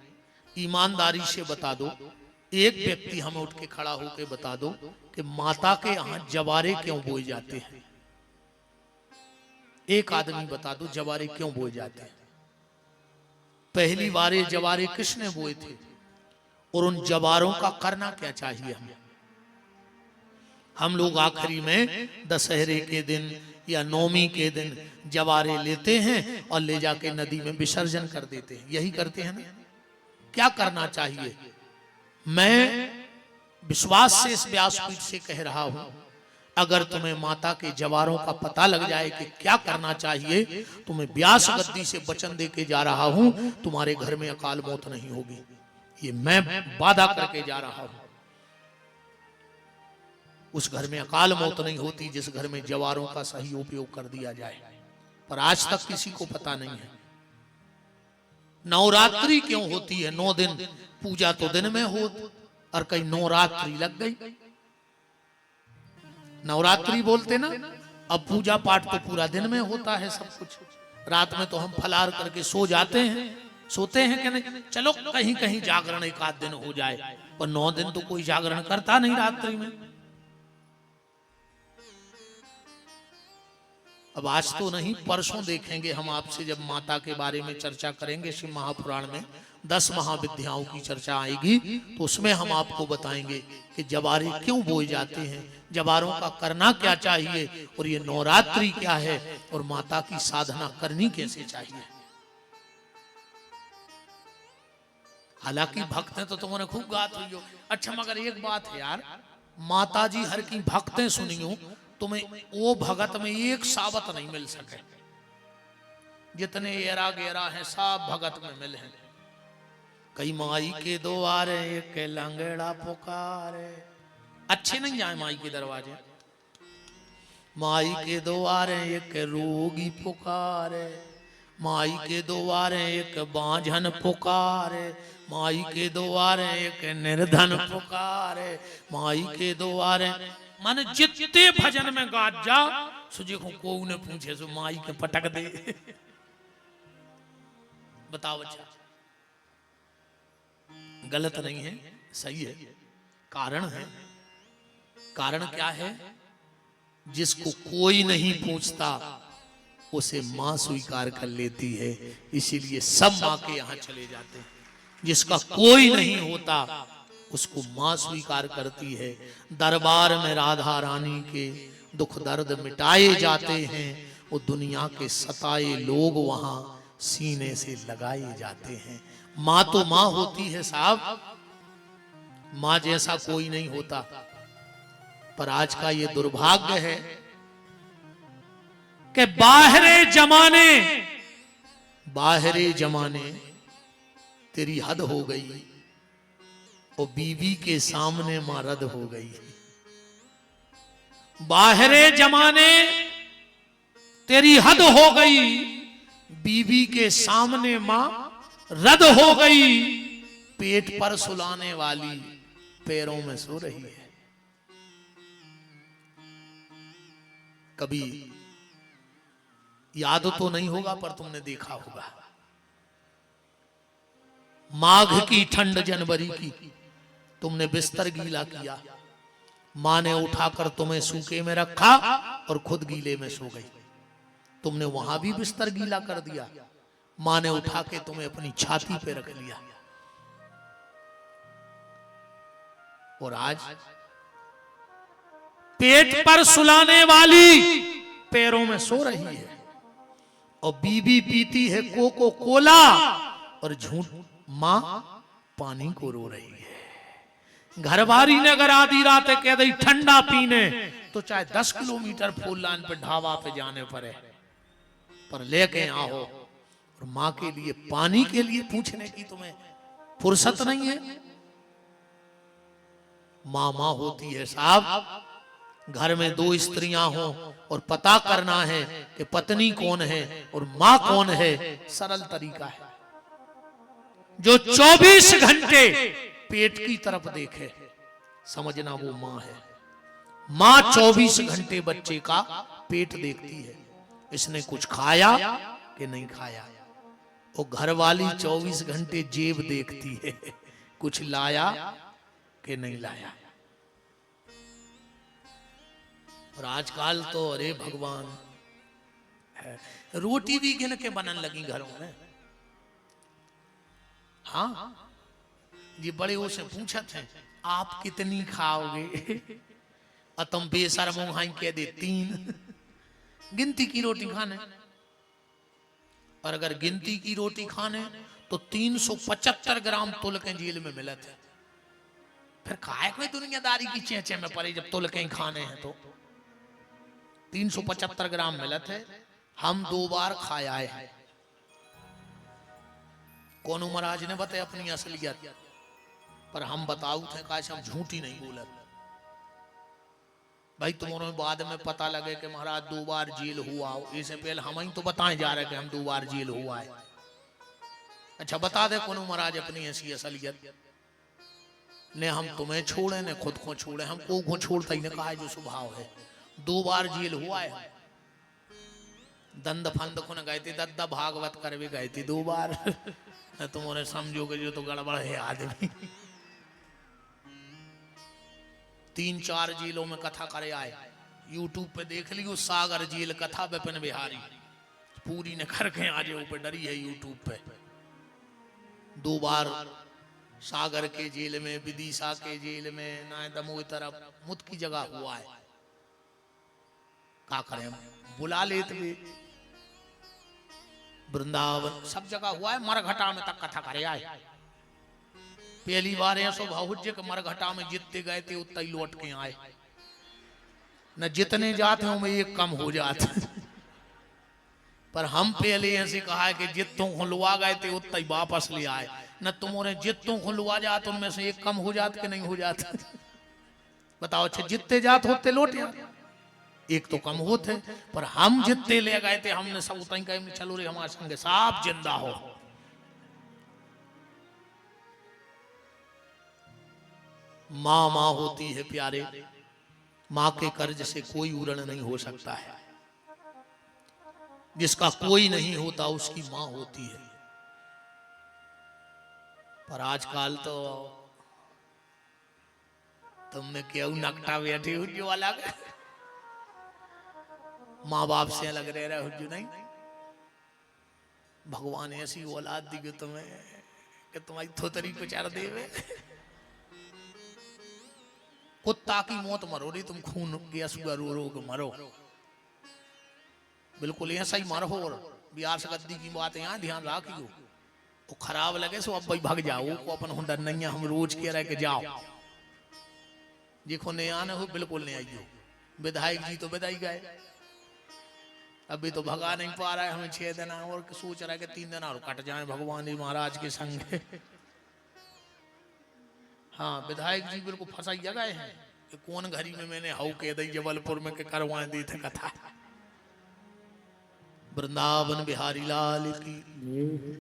ईमानदारी से बता दो, एक व्यक्ति हमें उठ के खड़ा होकर बता दो कि माता के यहां जवारे क्यों बोए जाते हैं। एक आदमी बता दो जवारे क्यों बोए जाते हैं। पहली बार ये जवारे किसने बोए थे और उन जवारों का करना क्या चाहिए हमें? हम लोग आखिरी में दशहरे के दिन या नौमी के दिन जवारे लेते हैं और ले जाके नदी में विसर्जन कर देते हैं। यही करते हैं ना। क्या करना चाहिए? मैं विश्वास से इस व्यासपीठ से कह रहा हूं, अगर तुम्हें माता के जवारों का पता लग जाए कि क्या करना चाहिए, तुम्हें व्यास गद्दी से वचन दे के जा रहा हूं, तुम्हारे घर में अकाल मौत नहीं होगी। ये मैं वादा करके जा रहा हूं। उस घर में अकाल मौत नहीं होती जिस घर में जवारों का सही उपयोग कर दिया जाए। पर आज तक किसी को पता नहीं है। नवरात्रि क्यों होती है? 9 दिन पूजा तो दिन में हो, और कहीं नवरात्रि लग गई। नवरात्रि बोलते ना, अब पूजा पाठ तो पूरा दिन में होता है सब कुछ। रात में तो हम फलार करके सो जाते हैं, सोते हैं कि नहीं? चलो कहीं कहीं जागरण एक आध दिन हो जाए, पर 9 दिन तो कोई जागरण करता नहीं रात्रि में। अब आज तो नहीं, परसों देखेंगे हम आपसे, जब माता के बारे में चर्चा करेंगे शिव महापुराण में 10 महाविद्याओं की चर्चा आएगी, तो उसमें हम आपको बताएंगे कि जवारे क्यों बोए जाते हैं, जवारों का करना क्या चाहिए, और ये नवरात्रि क्या है, और माता की साधना करनी कैसे चाहिए। हालांकि भक्त हैं तो तुमने खूब गात हुई हो। अच्छा, मगर एक बात है यार, माता जी हर की भक्तें सुनियो, तुम्हें वो भगत में एक सावत नहीं मिल सके। जितने एरा गेरा हैं सब भगत में मिले हैं। कई माई के द्वारे एक लंगड़ा पुकारे, अच्छे नहीं जाए माई के दरवाजे। माई के द्वारे एक रोगी पुकारे, माई के द्वारे एक बांझन पुकारे, माई के द्वारे एक निर्धन पुकारे, माई के द्वारे। माने जितने भजन में गात जा, सुजी को ने पूछे सो माई के पटक दे। बताओ अच्छा, गलत नहीं है, सही है। कारण है, कारण क्या है? जिसको कोई नहीं पूछता उसे मां स्वीकार कर लेती है, इसीलिए सब मां के यहां चले जाते हैं। जिसका कोई नहीं होता उसको मां स्वीकार करती है। दरबार में राधा रानी के दुख दर्द मिटाए जाते हैं, वो दुनिया के सताए लोग वहां सीने से लगाए जाते हैं। मां तो मां होती है साहब, मां जैसा कोई नहीं होता। पर आज का ये दुर्भाग्य है कि बाहरे जमाने तेरी हद हो गई, और बीवी के सामने मां रद हो गई। बाहरे जमाने तेरी हद हो गई, बीवी के सामने मां रद हो गई। पेट पर सुलाने वाली पैरों में सो रही है। कभी याद तो नहीं होगा पर तुमने देखा होगा, माघ की ठंड जनवरी की, तुमने बिस्तर गीला किया, मां ने उठाकर तुम्हें सूखे में रखा और खुद गीले में सो गई। तुमने वहां भी बिस्तर गीला कर दिया, मां ने उठा के तुम्हें अपनी छाती पे रख लिया। और आज पेट पर सुलाने वाली पैरों में सो रही है, और बीबी पीती है कोको कोला, और झूठ मां पानी को रो रही है। घरवारी ने अगर आधी रात कह दी ठंडा पीने, तो चाहे 10 किलोमीटर फूल लाइन पे ढाबा पे जाने पड़े, पर लेके आओ। और मां के लिए पानी के लिए पूछने की तुम्हें फुर्सत नहीं है। मां मां होती है साहब। घर में 2 स्त्रियां हो और पता करना है कि पत्नी कौन है और मां कौन है, सरल तरीका है। जो 24 घंटे पेट की तरफ देखे, समझना वो मां है। मां 24 घंटे बच्चे का पेट देखती है, इसने कुछ खाया कि नहीं खाया। और घर वाली 24 घंटे जेब देखती है, कुछ लाया कि नहीं लाया। और आजकल तो अरे भगवान, रोटी भी गिन के बनने लगी घरों में। हाँ, ये बड़े से पूछत हैं आप कितनी खाओगे, और तुम बेशर्म हाई कह दे 3। गिनती की रोटी खाने, और अगर गिनती की रोटी खाने तो 375 ग्राम तुल के जेल में मिले थे। फिर खाए कोई दुनियादारी की चेचे में पड़े जब तुल के खाने हैं तो 375 ग्राम मिले थे। हम 2 बार खाया है। कोनो महाराज ने बताया अपनी असलियत, पर हम बताऊ थे काश हम झूठी नहीं बोले। भाई तुम्हारे बाद में पता लगे कि महाराज 2 बार जेल हुआ हो, इससे पहले हम ही तो बताए जा रहे कि हम 2 बार जेल हुआ है। अच्छा बता दे कौन महाराज अपनी ऐसी असलियत ने हम तुम्हें छोड़े ने खुद को छोड़े, हम को छोड़ता ही ने कहा है जो स्वभाव है। 2 बार जेल हुआ है, दंड फंद खुन गए थे, दद्दा भागवत कर भी गए थे 2 बार। तुम्हारे समझोगे जो तो गड़बड़ है आदमी। 3-4 जेलों में कथा करे आए, यूट्यूब पे देख लियो सागर जेल कथा विपिन बिहारी पूरी ने करके आज ऊपर डरी है यूट्यूब पे। 2 बार सागर के जेल में, विदिशा के जेल में, ना दमोह तरफ मुत की जगह हुआ है। का करें बुला लेते भी, वृंदावन सब जगह हुआ है। मरघटा में तक कथा करे आए। पहली बार ऐसा भाहुज्य के मरघटा में जितने गए थे उतना ही लौट के आए, न जितने जाते हो में एक कम हो जाते। पर हम पहले ऐसे कहा है कि जितों को लुआ गए थे उतना ही वापस ले आए, न तुम्हारे जितों को लुआ जाते उनमें से एक कम हो जाते कि नहीं हो जाते। बताओ अच्छा जितने जाते होते लौट आते, एक तो कम होते। पर हम जितने ले गए थे हमने सब उतना ही कहे चलो रे हमारे संगे साफ जिंदा हो। माँ माँ होती है प्यारे, माँ के कर्ज से कोई उरण नहीं हो सकता है। जिसका कोई नहीं होता उसकी माँ होती है। पर आजकल तो तुमने क्यों नकटा बैठे हो जो अलग माँ बाप से अलग रह रहे हो जो नहीं। भगवान ऐसी औलाद दी तुम्हें कि तुम्हारी थोतरी पे चार देवे। कुत्ता की मौत मरो नहीं, तुम खून की असुआ रो रो के मरो, बिल्कुल ऐसा ही मरो। और बिहार से गद्दी की बात यहाँ ध्यान रखियो, तो खराब लगे सो अब भाई भाग जाओ को अपन हुडर नहीं, हम रोज कह रहे के जाओ जिको नहीं आने हो बिल्कुल नहीं आइयो। विधायक जी तो विदाई गए, अभी तो भगा नहीं पा रहा है। हमें 6 दिन और सोच रहा है कि 3 दिन और कट जाए भगवान जी महाराज के संग। हाँ विधायक जी बिल्कुल फंसाई जगह है कि कौन घड़ी में मैंने हाउ कह दी जबलपुर में के करवाए दी थे कथा। वृंदावन बिहारी लाल की।